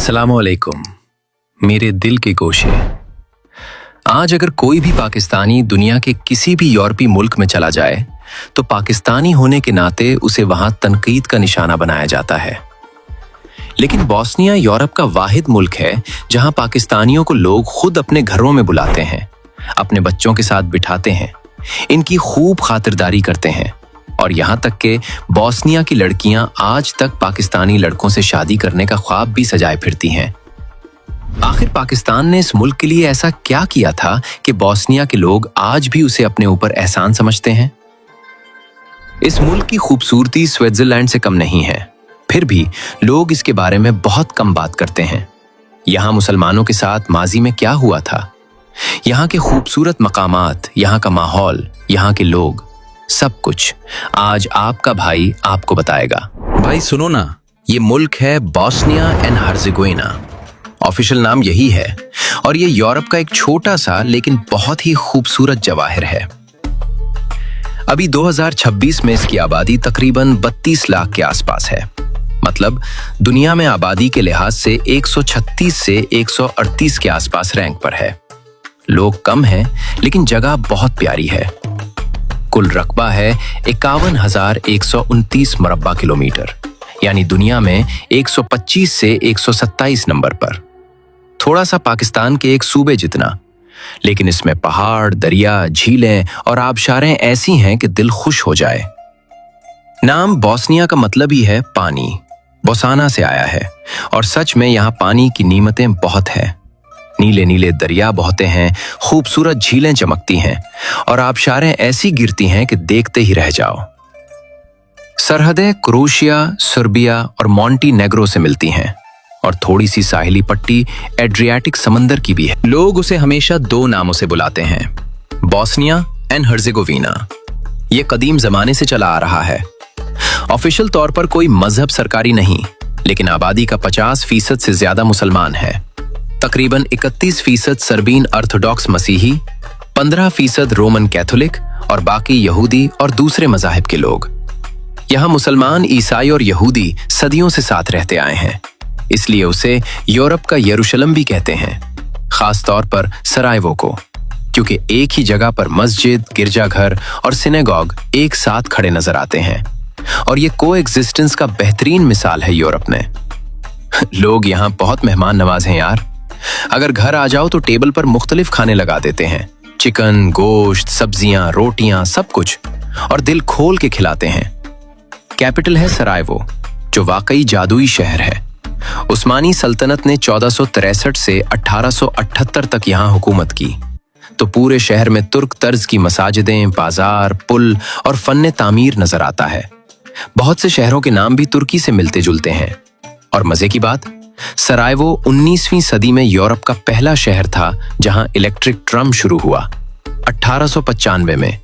अस्सलामुअलैकुम मेरे दिल के गोशे। आज अगर कोई भी पाकिस्तानी दुनिया के किसी भी यूरोपीय मुल्क में चला जाए तो पाकिस्तानी होने के नाते उसे वहां तनकीद का निशाना बनाया जाता है। लेकिन बोस्निया यूरोप का वाहिद मुल्क है जहां पाकिस्तानियों को लोग खुद अपने घरों में बुलाते हैं, अपने बच्चों के साथ बिठाते हैं, इनकी खूब खातिरदारी करते हैं और यहाँ तक कि बोस्निया की लड़कियां आज तक पाकिस्तानी लड़कों से शादी करने का ख्वाब भी सजाए फिरती हैं। आखिर पाकिस्तान ने इस मुल्क के लिए ऐसा क्या किया था कि बोस्निया के लोग आज भी उसे अपने ऊपर एहसान समझते हैं? इस मुल्क की खूबसूरती स्विट्जरलैंड से कम नहीं है, फिर भी लोग इसके बारे में बहुत कम बात करते हैं। यहाँ मुसलमानों के साथ माजी में क्या हुआ था, यहाँ के खूबसूरत मकामात, यहाँ का माहौल, यहाँ के लोग, सब कुछ आज आपका भाई आपको बताएगा। भाई सुनो ना, ये मुल्क है बोस्निया एंड हर्जेगोविना। ऑफिशियल नाम यही है और ये यूरोप का एक छोटा सा लेकिन बहुत ही खूबसूरत जवाहिर है। अभी 2026 में इसकी आबादी तकरीबन 32 लाख के आसपास है। मतलब दुनिया में आबादी के लिहाज से 136 से 138 के आसपास रैंक पर है। लोग कम हैं लेकिन जगह बहुत प्यारी है। कुल रकबा है 51,129 मुरब्बा किलोमीटर, यानी दुनिया में 125 से 127 नंबर पर। थोड़ा सा पाकिस्तान के एक सूबे जितना, लेकिन इसमें पहाड़, दरिया, झीलें और आबशारें ऐसी हैं कि दिल खुश हो जाए। नाम बोस्निया का मतलब ही है पानी, बोसाना से आया है और सच में यहाँ पानी की नीमतें बहुत हैं। नीले नीले दरिया बहते हैं, खूबसूरत झीलें चमकती हैं और आबशारें ऐसी गिरती हैं कि देखते ही रह जाओ। सरहदें क्रोएशिया, सर्बिया और मॉन्टीनेग्रो से मिलती हैं और थोड़ी सी साहिली पट्टी एड्रियाटिक समंदर की भी है। लोग उसे हमेशा दो नामों से बुलाते हैं, बोस्निया एंड हर्जेगोविना। ये कदीम जमाने से चला आ रहा है। ऑफिशियल तौर पर कोई मजहब सरकारी नहीं, लेकिन आबादी का 50% से ज्यादा मुसलमान है। तकरीबन 31% सर्बियन ऑर्थोडॉक्स मसीही, 15% रोमन कैथोलिक और बाकी यहूदी और दूसरे मजाहिब के लोग। यहाँ मुसलमान, ईसाई और यहूदी सदियों से साथ रहते आए हैं, इसलिए उसे यूरोप का यरूशलेम भी कहते हैं, खास तौर पर सरायवो को, क्योंकि एक ही जगह पर मस्जिद, गिरजाघर और सिनेगॉग एक साथ खड़े नजर आते हैं और ये कोएग्जिस्टेंस का बेहतरीन मिसाल है यूरोप में। लोग यहाँ बहुत मेहमान नवाज हैं यार। अगर घर आ जाओ तो टेबल पर मुख्तलिफ खाने लगा देते हैं, चिकन, गोश्त, सब्जियां, रोटियां, सब कुछ, और दिल खोल के खिलाते हैं। कैपिटल है सरायवो, जो वाकई जादुई शहर है। उस्मानी सल्तनत ने 1463 से 1878 तक यहाँ हुकूमत की, तो पूरे शहर में तुर्क तर्ज की मसाजिदें, बाजार, पुल और फन्ने तामीर नजर आता है। बहुत से शहरों के नाम भी तुर्की से मिलते जुलते हैं। और मजे की बात, सरायवो 19वीं सदी में यूरोप का पहला शहर था जहां इलेक्ट्रिक ट्रम शुरू हुआ। 1895 में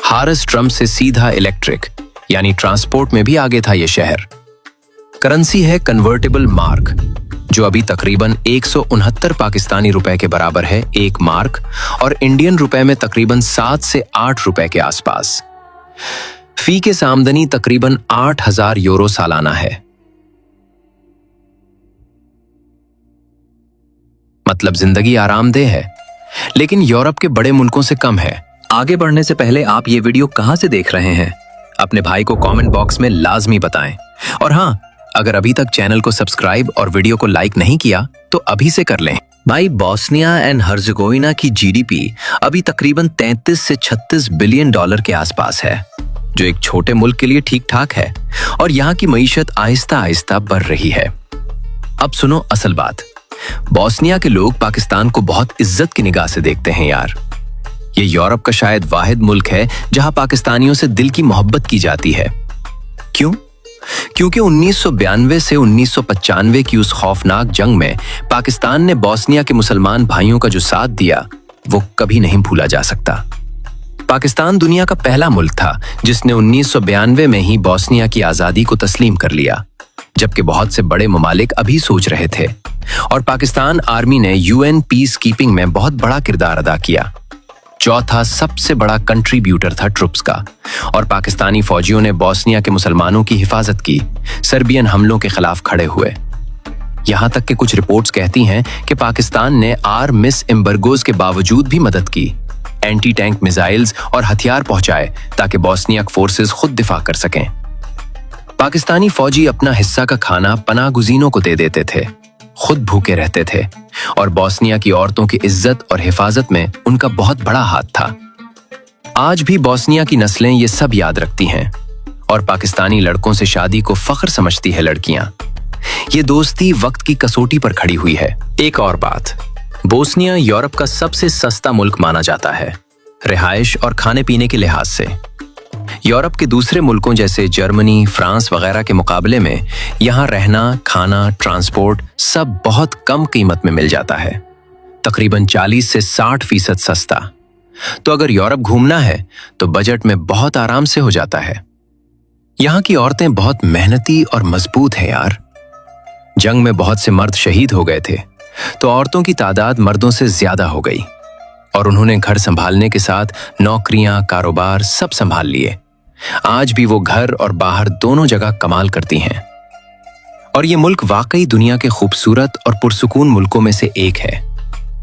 हारस ट्रम से सीधा इलेक्ट्रिक यानी ट्रांसपोर्ट में भी आगे था यह शहर। करेंसी है कन्वर्टेबल मार्क, जो अभी तकरीबन 169 पाकिस्तानी रुपए के बराबर है एक मार्क, और इंडियन रुपए में तकरीबन 7 से 8 रुपए के आसपास। फी के आमदनी तकरीबन 8,000 यूरो सालाना है। मतलब जिंदगी आरामदेह है, लेकिन यूरोप के बड़े मुल्कों से कम है। आगे बढ़ने से पहले आप ये वीडियो कहां से देख रहे हैं, अपने भाई को कमेंट बॉक्स में लाजमी बताएं। और हाँ, अगर अभी तक चैनल को सब्सक्राइब और वीडियो को लाइक नहीं किया तो अभी से कर लें। भाई, बोस्निया एंड हर्जेगोविना की जीडीपी अभी तकरीबन 33 से 36 बिलियन डॉलर के आसपास है, जो एक छोटे मुल्क के लिए ठीक ठाक है, और यहाँ की मईशत आहिस्ता आहिस्ता बढ़ रही है। अब सुनो असल बात, बोस्निया के लोग पाकिस्तान को बहुत इज्जत की निगाह से देखते हैं यार। ये यूरोप का शायद वाहिद मुल्क है जहां पाकिस्तानियों से दिल की मोहब्बत की जाती है। क्यों? क्योंकि 1992 से 1995 की उस खौफनाक जंग में पाकिस्तान ने बोस्निया के मुसलमान भाइयों का जो साथ दिया वो कभी नहीं भूला जा सकता। पाकिस्तान दुनिया का पहला मुल्क था जिसने 1992 में ही बोस्निया की आजादी को तस्लीम कर लिया, जबकि बहुत से बड़े ममालिक अभी सोच रहे थे। और पाकिस्तान आर्मी ने यूएन पीस कीपिंग में बहुत बड़ा किरदार अदा किया। चौथा सबसे बड़ा कंट्रीब्यूटर था ट्रुप्स का, और पाकिस्तानी फौजियों ने बोस्निया के मुसलमानों की हिफाजत की, सर्बियन हमलों के खिलाफ खड़े हुए। यहाँ तक कि कुछ रिपोर्ट्स कहती हैं कि पाकिस्तान ने मिस एम्बर्गोज के बावजूद भी मदद की, एंटी टैंक मिसाइल्स और हथियार पहुंचाए ताकि बोस्नियाक फोर्सेस खुद दिफा कर सकें। पाकिस्तानी फौजी अपना हिस्सा का खाना पनाहगुज़ीनों को दे देते थे, खुद भूखे रहते थे, और बोस्निया की औरतों की इज्जत और हिफाजत में उनका बहुत बड़ा हाथ था। आज भी बोस्निया की नस्लें ये सब याद रखती हैं और पाकिस्तानी लड़कों से शादी को फख्र समझती है लड़कियां। ये दोस्ती वक्त की कसौटी पर खड़ी हुई है। एक और बात, बोस्निया यूरोप का सबसे सस्ता मुल्क माना जाता है, रिहाइश और खाने पीने के लिहाज से। यूरोप के दूसरे मुल्कों जैसे जर्मनी, फ्रांस वगैरह के मुकाबले में यहाँ रहना, खाना, ट्रांसपोर्ट सब बहुत कम कीमत में मिल जाता है, तकरीबन 40 से 60% सस्ता। तो अगर यूरोप घूमना है तो बजट में बहुत आराम से हो जाता है। यहाँ की औरतें बहुत मेहनती और मजबूत हैं यार। जंग में बहुत से मर्द शहीद हो गए थे, तो औरतों की तादाद मर्दों से ज्यादा हो गई और उन्होंने घर संभालने के साथ नौकरियां, कारोबार सब संभाल लिए। आज भी वो घर और बाहर दोनों जगह कमाल करती हैं। और ये मुल्क वाकई दुनिया के खूबसूरत और पुरसुकून मुल्कों में से एक है।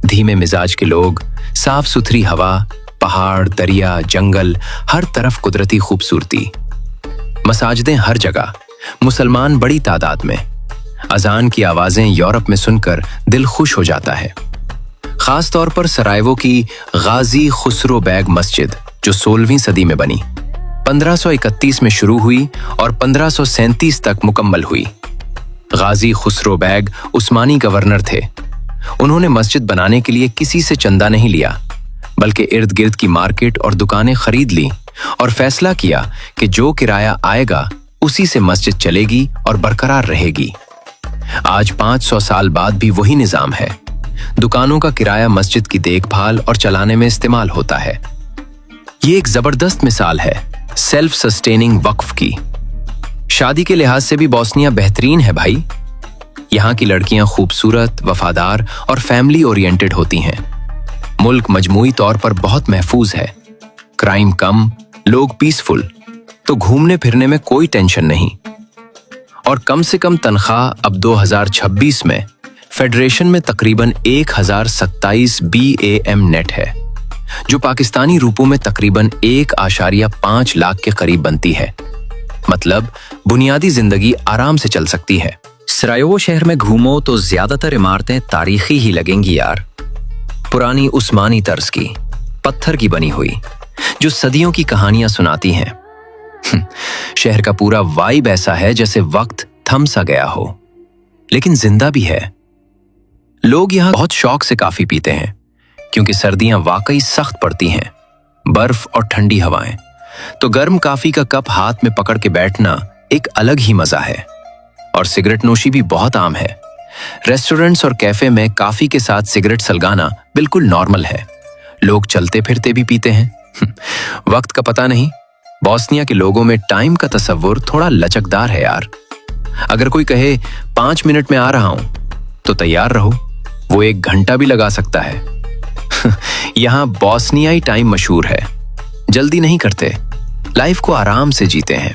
धीमे मिजाज के लोग, साफ सुथरी हवा, पहाड़, दरिया, जंगल, हर तरफ कुदरती खूबसूरती, मसाजिदें हर जगह, मुसलमान बड़ी तादाद में। अजान की आवाजें यूरोप में सुनकर दिल खुश हो जाता है। खास तौर पर सरायवो की गाजी खुसरो बैग मस्जिद, जो 16वीं सदी में बनी, 1531 में शुरू हुई और 1537 तक मुकम्मल हुई। गाजी खुसरो बैग उस्मानी गवर्नर थे। उन्होंने मस्जिद बनाने के लिए किसी से चंदा नहीं लिया, बल्कि इर्द गिर्द की मार्केट और दुकानें खरीद ली और फैसला किया कि जो किराया आएगा उसी से मस्जिद चलेगी और बरकरार रहेगी। आज 500 साल बाद भी वही निजाम है। दुकानों का किराया मस्जिद की देखभाल और चलाने में इस्तेमाल होता है। ये एक जबरदस्त मिसाल है सेल्फ सस्टेनिंग वक्फ की। शादी के लिहाज से भी बोस्निया बेहतरीन है भाई। यहाँ की लड़कियां खूबसूरत, वफादार और फैमिली ओरिएंटेड होती हैं। मुल्क मजमूई तौर पर बहुत महफूज है, क्राइम कम, लोग पीसफुल, तो घूमने फिरने में कोई टेंशन नहीं। और कम से कम तनख्वाह अब 2026 में फेडरेशन में तकरीबन 1027 BAM नेट है, जो पाकिस्तानी रूपों में तकरीबन 1.5 लाख के करीब बनती है। मतलब बुनियादी जिंदगी आराम से चल सकती है। सरायवो शहर में घूमो तो ज्यादातर इमारतें तारीखी ही लगेंगी यार, पुरानी उस्मानी तर्ज की, पत्थर की बनी हुई, जो सदियों की कहानियां सुनाती हैं। शहर का पूरा वाइब ऐसा है जैसे वक्त थम सा गया हो, लेकिन जिंदा भी है। लोग यहाँ बहुत शौक से काफी पीते हैं, क्योंकि सर्दियां वाकई सख्त पड़ती हैं, बर्फ और ठंडी हवाएं। तो गर्म काफी का कप हाथ में पकड़ के बैठना एक अलग ही मजा है। और सिगरेट नोशी भी बहुत आम है। रेस्टोरेंट्स और कैफे में काफी के साथ सिगरेट सलगाना बिल्कुल नॉर्मल है। लोग चलते फिरते भी पीते हैं। वक्त का पता नहीं। बोस्निया के लोगों में टाइम का तसव्वुर थोड़ा लचकदार है यार। अगर कोई कहे 5 मिनट में आ रहा हूं, तो तैयार रहो, वो 1 घंटा भी लगा सकता है। यहाँ बोस्नियाई टाइम मशहूर है। जल्दी नहीं करते, लाइफ को आराम से जीते हैं।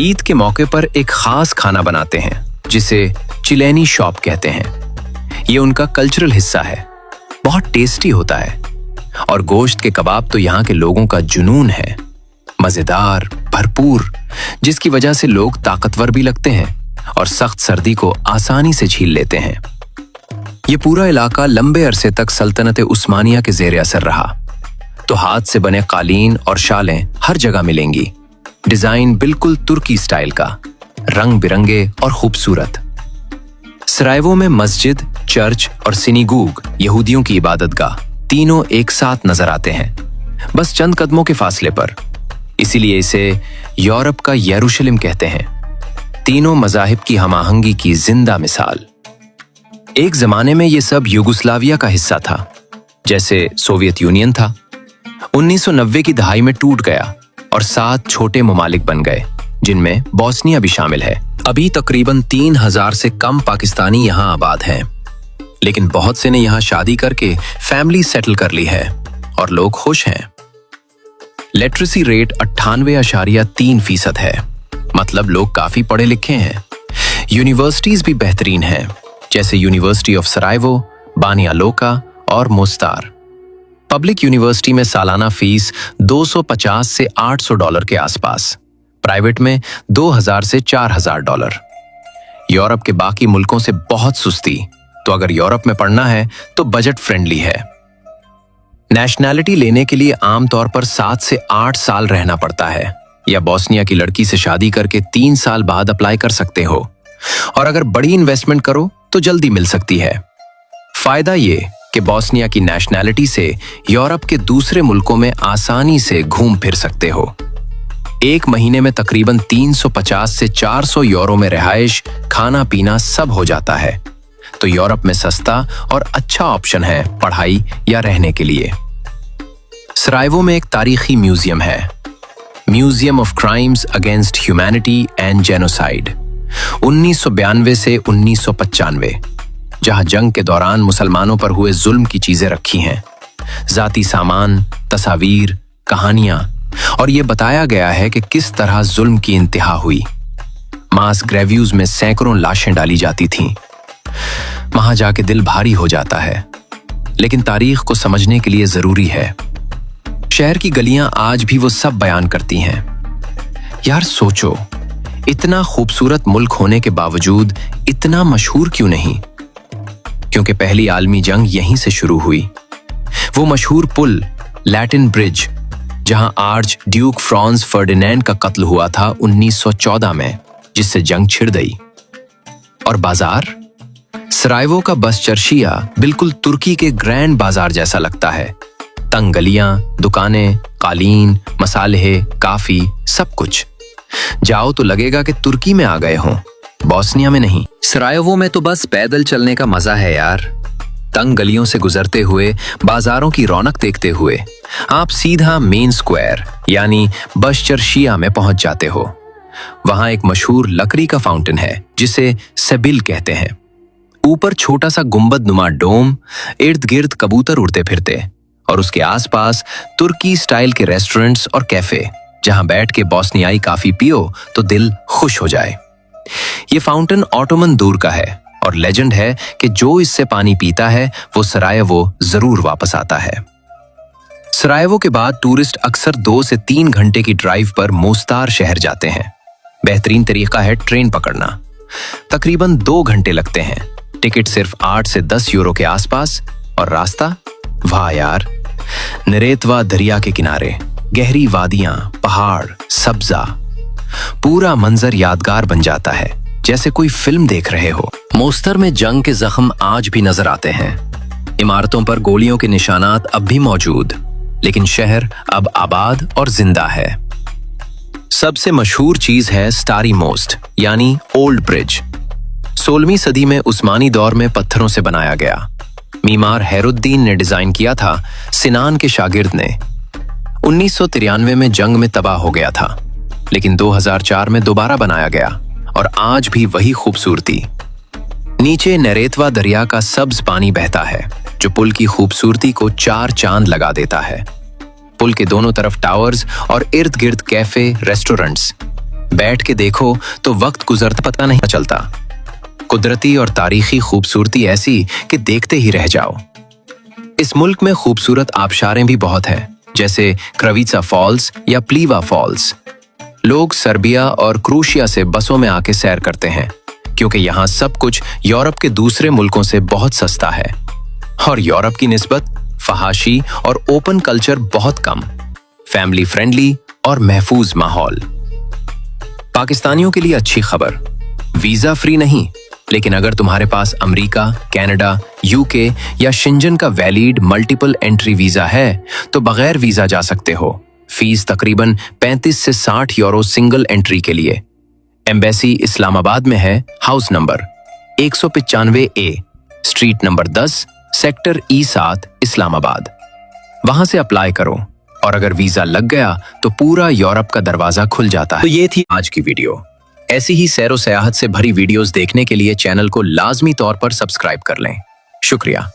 ईद के मौके पर एक खास खाना बनाते हैं जिसे चिलेनी शॉप कहते हैं। ये उनका कल्चरल हिस्सा है, बहुत टेस्टी होता है। और गोश्त के कबाब तो यहाँ के लोगों का जुनून है, मजेदार, भरपूर, जिसकी वजह से लोग ताकतवर भी लगते हैं और सख्त सर्दी को आसानी से झील लेते हैं। ये पूरा इलाका लंबे अरसे तक सल्तनत उस्मानिया के जेर असर रहा, तो हाथ से बने कालीन और शालें हर जगह मिलेंगी। डिजाइन बिल्कुल तुर्की स्टाइल का, रंग बिरंगे और खूबसूरत। सरायवो में मस्जिद, चर्च और सिनीगूग, यहूदियों की इबादतगाह, तीनों एक साथ नजर आते हैं, बस चंद कदमों के फासले पर। इसीलिए इसे यूरोप का यरूशलेम कहते हैं। तीनों मजाहिब की हमाहंगी की जिंदा मिसाल। एक जमाने में ये सब यूगोस्लाविया का हिस्सा था, जैसे सोवियत यूनियन था। 1990 की दहाई में टूट गया और 7 छोटे ममालिक बन गए, जिनमें बोस्निया भी शामिल है। अभी तकरीबन 3000 से कम पाकिस्तानी यहाँ आबाद हैं, लेकिन बहुत से ने यहाँ शादी करके फैमिली सेटल कर ली है और लोग खुश हैं। लिटरेसी रेट 98.3% है, मतलब लोग काफी पढ़े लिखे हैं। यूनिवर्सिटीज भी बेहतरीन हैं, जैसे यूनिवर्सिटी ऑफ सरायवो, बानिया लोका और मोस्तार। पब्लिक यूनिवर्सिटी में सालाना फीस 250 से $800 के आसपास, प्राइवेट में 2000 से $4000। यूरोप के बाकी मुल्कों से बहुत सुस्ती, तो अगर यूरोप में पढ़ना है तो बजट फ्रेंडली है। नेशनैलिटी लेने के लिए आमतौर पर 7 से 8 साल रहना पड़ता है, या बोस्निया की लड़की से शादी करके 3 साल बाद अप्लाई कर सकते हो, और अगर बड़ी इन्वेस्टमेंट करो तो जल्दी मिल सकती है। फायदा ये कि बोस्निया की नेशनैलिटी से यूरोप के दूसरे मुल्कों में आसानी से घूम फिर सकते हो। एक महीने में तकरीबन 350 से 400 यूरो में रिहाइश, खाना पीना सब हो जाता है, तो यूरोप में सस्ता और अच्छा ऑप्शन है पढ़ाई या रहने के लिए। सरायवो में एक तारीखी म्यूजियम है, museum of crimes against humanity and genocide, 1992 से 1995, जहां जंग के दौरान मुसलमानों पर हुए जुल्म की चीजें रखी हैं, जाती सामान, तस्वीर, कहानियां, और ये बताया गया है कि किस तरह जुल्म की इंतहा हुई। मास ग्रेव्यूज में सैकड़ों लाशें डाली जाती थीं। वहां जाके दिल भारी हो जाता है, लेकिन तारीख को समझने के लिए जरूरी है। शहर की गलियां आज भी वो सब बयान करती हैं। यार सोचो, इतना खूबसूरत मुल्क होने के बावजूद इतना मशहूर क्यों नहीं? क्योंकि पहली आलमी जंग यहीं से शुरू हुई। वो मशहूर पुल, लैटिन ब्रिज, जहां आर्च ड्यूक फ्रांस फर्डिनेंड का कत्ल हुआ था 1914 में, जिससे जंग छिड़ गई। और बाजार, सरायवो का बस चर्शिया बिल्कुल तुर्की के ग्रैंड बाजार जैसा लगता है। तंग गलियां, दुकानें, कालीन, मसाले, काफी, सब कुछ। जाओ तो लगेगा कि तुर्की में आ गए हों, बोस्निया में नहीं। सरायवो में तो बस पैदल चलने का मजा है यार। तंग गलियों से गुजरते हुए, बाजारों की रौनक देखते हुए आप सीधा मेन स्क्वायर यानी बशचर्शिया में पहुंच जाते हो। वहां एक मशहूर लकड़ी का फाउंटेन है जिसे सेबिल कहते हैं। ऊपर छोटा सा गुंबद नुमा डोम, इर्द गिर्द कबूतर उड़ते फिरते, और उसके आसपास तुर्की स्टाइल के रेस्टोरेंट्स और कैफे, जहां बैठ के बोस्नियाई काफी पियो तो दिल खुश हो जाए। ये फाउंटेन ऑटोमन दूर का है, और लेजेंड है कि जो इससे पानी पीता है वो सरायवो जरूर वापस आता है। सरायवो के बाद टूरिस्ट अक्सर 2 से 3 घंटे की ड्राइव पर मोस्तार शहर जाते हैं। बेहतरीन तरीका है ट्रेन पकड़ना, तकरीबन 2 घंटे लगते हैं। टिकट सिर्फ 8 से 10 यूरो के आसपास, और रास्ता, वाह यार, नरेतवा दरिया के किनारे, गहरी वादियां, पहाड़, सब्जा, पूरा मंजर यादगार बन जाता है, जैसे कोई फिल्म देख रहे हो। मोस्तर में जंग के जख्म आज भी नजर आते हैं। इमारतों पर गोलियों के निशानात अब भी मौजूद, लेकिन शहर अब आबाद और जिंदा है। सबसे मशहूर चीज है स्टारी मोस्ट यानी ओल्ड ब्रिज। 16वीं सदी में उस्मानी दौर में पत्थरों से बनाया गया। मीमार हैरुद्दीन ने डिजाइन किया था, सिनान के शागिर्द ने। 1993 में जंग में तबाह हो गया था, लेकिन 2004 में दोबारा बनाया गया, और आज भी वही खूबसूरती। नीचे नरेतवा दरिया का सब्ज पानी बहता है, जो पुल की खूबसूरती को 4 चांद लगा देता है। पुल के दोनों तरफ टावर्स और इर्द गिर्द कैफे, रेस्टोरेंट्स। बैठ के देखो तो वक्त गुजरता पता नहीं चलता। कुदरती और तारीखी खूबसूरती ऐसी कि देखते ही रह जाओ। इस मुल्क में खूबसूरत आबशारें भी बहुत हैं, जैसे क्रविचा फॉल्स या प्लीवा फॉल्स। लोग सर्बिया और क्रोशिया से बसों में आके सैर करते हैं, क्योंकि यहाँ सब कुछ यूरोप के दूसरे मुल्कों से बहुत सस्ता है, और यूरोप की निस्बत फहाशी और ओपन कल्चर बहुत कम, फैमिली फ्रेंडली और महफूज माहौल। पाकिस्तानियों के लिए अच्छी खबर, वीजा फ्री नहीं, लेकिन अगर तुम्हारे पास अमेरिका, कनाडा, यूके या शेंजन का वैलिड मल्टीपल एंट्री वीजा है तो बगैर वीजा जा सकते हो। फीस तकरीबन 35 से 60 यूरो सिंगल एंट्री के लिए। एम्बेसी इस्लामाबाद में है, house number 195A, street number 10, sector E7, Islamabad. वहां से अप्लाई करो, और अगर वीजा लग गया तो पूरा यूरोप का दरवाजा खुल जाता है। तो ये थी आज की वीडियो। ऐसी ही सैरो सयाहत से भरी वीडियोस देखने के लिए चैनल को लाजमी तौर पर सब्सक्राइब कर लें। शुक्रिया।